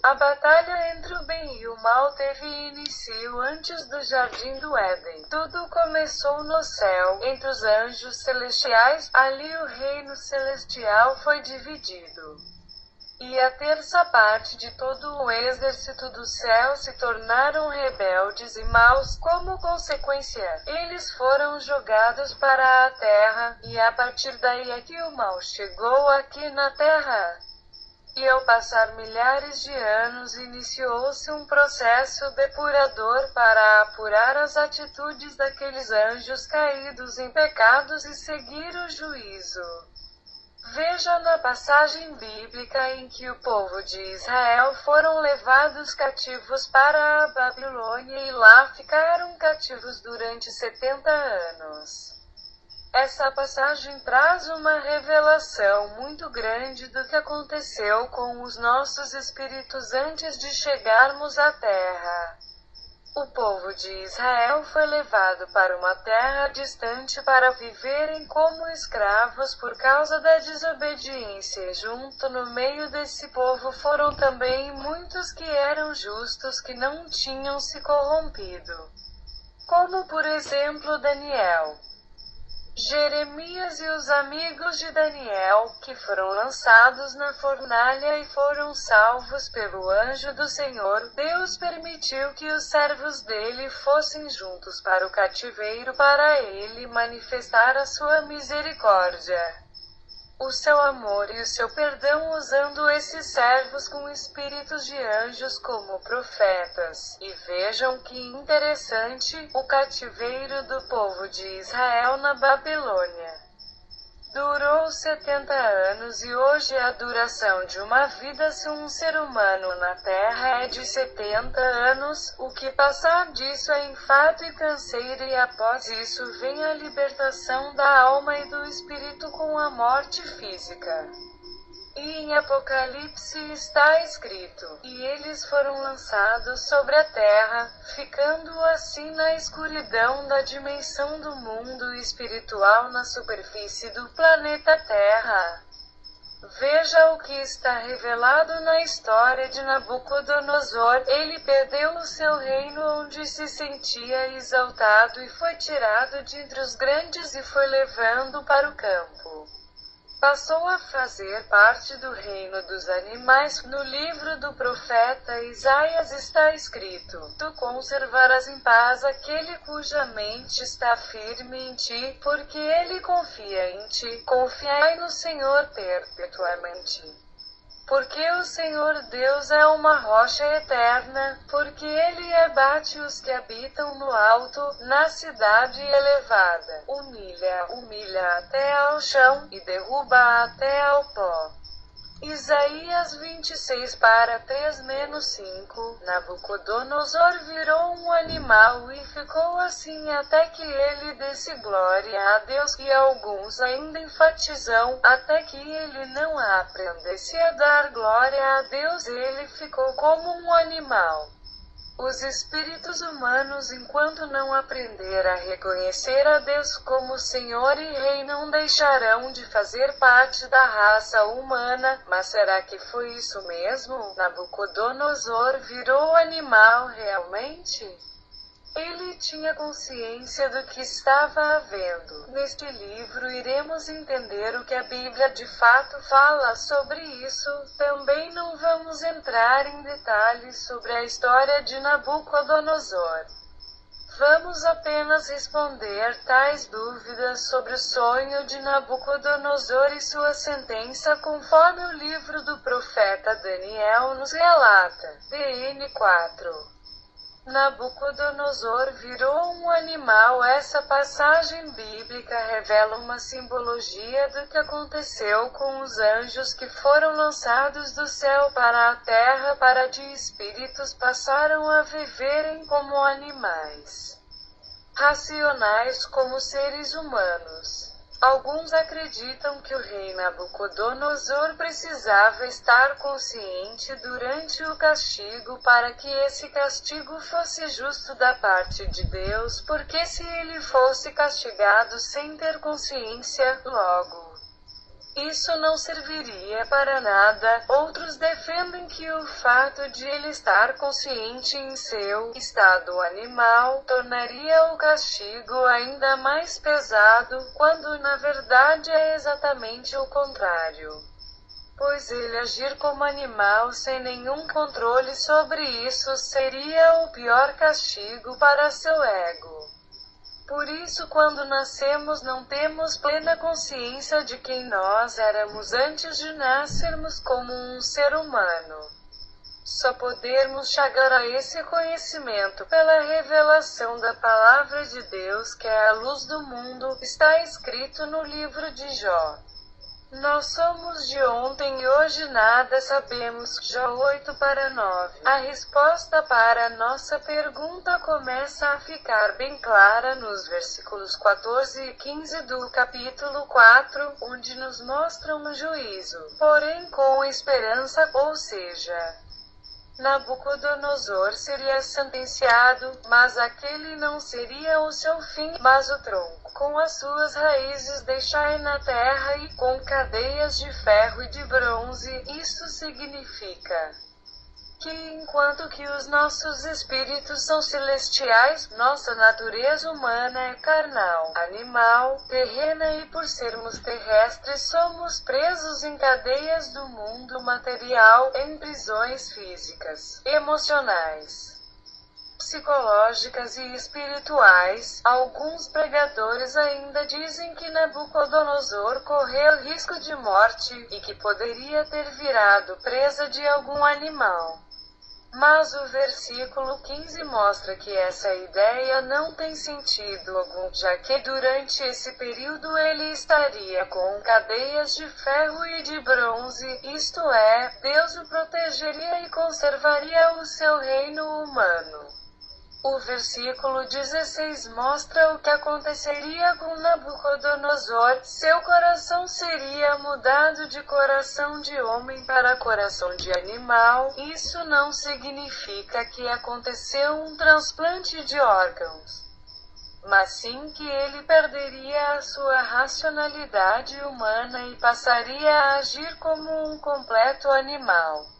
A batalha entre o bem e o mal teve início antes do Jardim do Éden. Tudo começou no céu, entre os anjos celestiais. Ali o reino celestial foi dividido. E a terça parte de todo o exército do céu se tornaram rebeldes e maus. Como consequência, eles foram jogados para a terra, e a partir daí é que o mal chegou aqui na terra. E ao passar milhares de anos iniciou-se um processo depurador para apurar as atitudes daqueles anjos caídos em pecados e seguir o juízo. Veja na passagem bíblica em que o povo de Israel foram levados cativos para a Babilônia e lá ficaram cativos durante 70 anos. Essa passagem traz uma revelação muito grande do que aconteceu com os nossos espíritos antes de chegarmos à Terra. O povo de Israel foi levado para uma terra distante para viverem como escravos por causa da desobediência. Junto no meio desse povo foram também muitos que eram justos, que não tinham se corrompido. Como por exemplo Daniel, Jeremias e os amigos de Daniel, que foram lançados na fornalha e foram salvos pelo anjo do Senhor. Deus permitiu que os servos dele fossem juntos para o cativeiro para ele manifestar a sua misericórdia, o seu amor e o seu perdão, usando esses servos com espíritos de anjos como profetas. E vejam que interessante, o cativeiro do povo de Israel na Babilônia durou 70 anos e hoje a duração de uma vida se um ser humano na Terra é de 70 anos, o que passar disso é enfado e canseira, e após isso vem a libertação da alma e do espírito com a morte física. E em Apocalipse está escrito: e eles foram lançados sobre a terra, ficando assim na escuridão da dimensão do mundo espiritual na superfície do planeta Terra. Veja o que está revelado na história de Nabucodonosor. Ele perdeu o seu reino onde se sentia exaltado e foi tirado de entre os grandes e foi levado para o campo. Passou a fazer parte do reino dos animais. No livro do profeta Isaías está escrito: tu conservarás em paz aquele cuja mente está firme em ti, porque ele confia em ti. Confiai no Senhor perpetuamente. Porque o Senhor Deus é uma rocha eterna, porque ele abate os que habitam no alto, na cidade elevada. Humilha até ao chão, e derruba até ao pó. Isaías 26:3-5. Nabucodonosor virou um animal e ficou assim até que ele desse glória a Deus, e alguns ainda enfatizam, até que ele não aprendesse a dar glória a Deus, ele ficou como um animal. Os espíritos humanos, enquanto não aprender a reconhecer a Deus como Senhor e Rei, não deixarão de fazer parte da raça humana. Mas será que foi isso mesmo? Nabucodonosor virou animal realmente? Ele tinha consciência do que estava havendo. Neste livro iremos entender o que a Bíblia de fato fala sobre isso. Também não vamos entrar em detalhes sobre a história de Nabucodonosor. Vamos apenas responder tais dúvidas sobre o sonho de Nabucodonosor e sua sentença, conforme o livro do profeta Daniel nos relata. DN 4. Nabucodonosor virou um animal. Essa passagem bíblica revela uma simbologia do que aconteceu com os anjos que foram lançados do céu para a terra, para de espíritos passaram a viverem como animais racionais, como seres humanos. Alguns acreditam que o rei Nabucodonosor precisava estar consciente durante o castigo para que esse castigo fosse justo da parte de Deus, porque se ele fosse castigado sem ter consciência, logo isso não serviria para nada. Outros defendem que o fato de ele estar consciente em seu estado animal tornaria o castigo ainda mais pesado, quando na verdade é exatamente o contrário. Pois ele agir como animal sem nenhum controle sobre isso seria o pior castigo para seu ego. Por isso, quando nascemos, não temos plena consciência de quem nós éramos antes de nascermos como um ser humano. Só podemos chegar a esse conhecimento pela revelação da Palavra de Deus, que é a luz do mundo, está escrito no livro de Jó. Nós somos de ontem e hoje nada sabemos. Jó 8:9. A resposta para nossa pergunta começa a ficar bem clara nos versículos 14 e 15 do capítulo 4, onde nos mostram o juízo, porém com esperança, ou seja, Nabucodonosor seria sentenciado, mas aquele não seria o seu fim, mas o tronco, com as suas raízes deixai na terra e com cadeias de ferro e de bronze. Isso significa que enquanto que os nossos espíritos são celestiais, nossa natureza humana é carnal, animal, terrena e por sermos terrestres somos presos em cadeias do mundo material, em prisões físicas, emocionais, psicológicas e espirituais. Alguns pregadores ainda dizem que Nabucodonosor correu risco de morte, e que poderia ter virado presa de algum animal. Mas o versículo 15 mostra que essa ideia não tem sentido algum, já que durante esse período ele estaria com cadeias de ferro e de bronze, isto é, Deus o protegeria e conservaria o seu reino humano. O versículo 16 mostra o que aconteceria com Nabucodonosor. Seu coração seria mudado de coração de homem para coração de animal. Isso não significa que aconteceu um transplante de órgãos, mas sim que ele perderia a sua racionalidade humana e passaria a agir como um completo animal.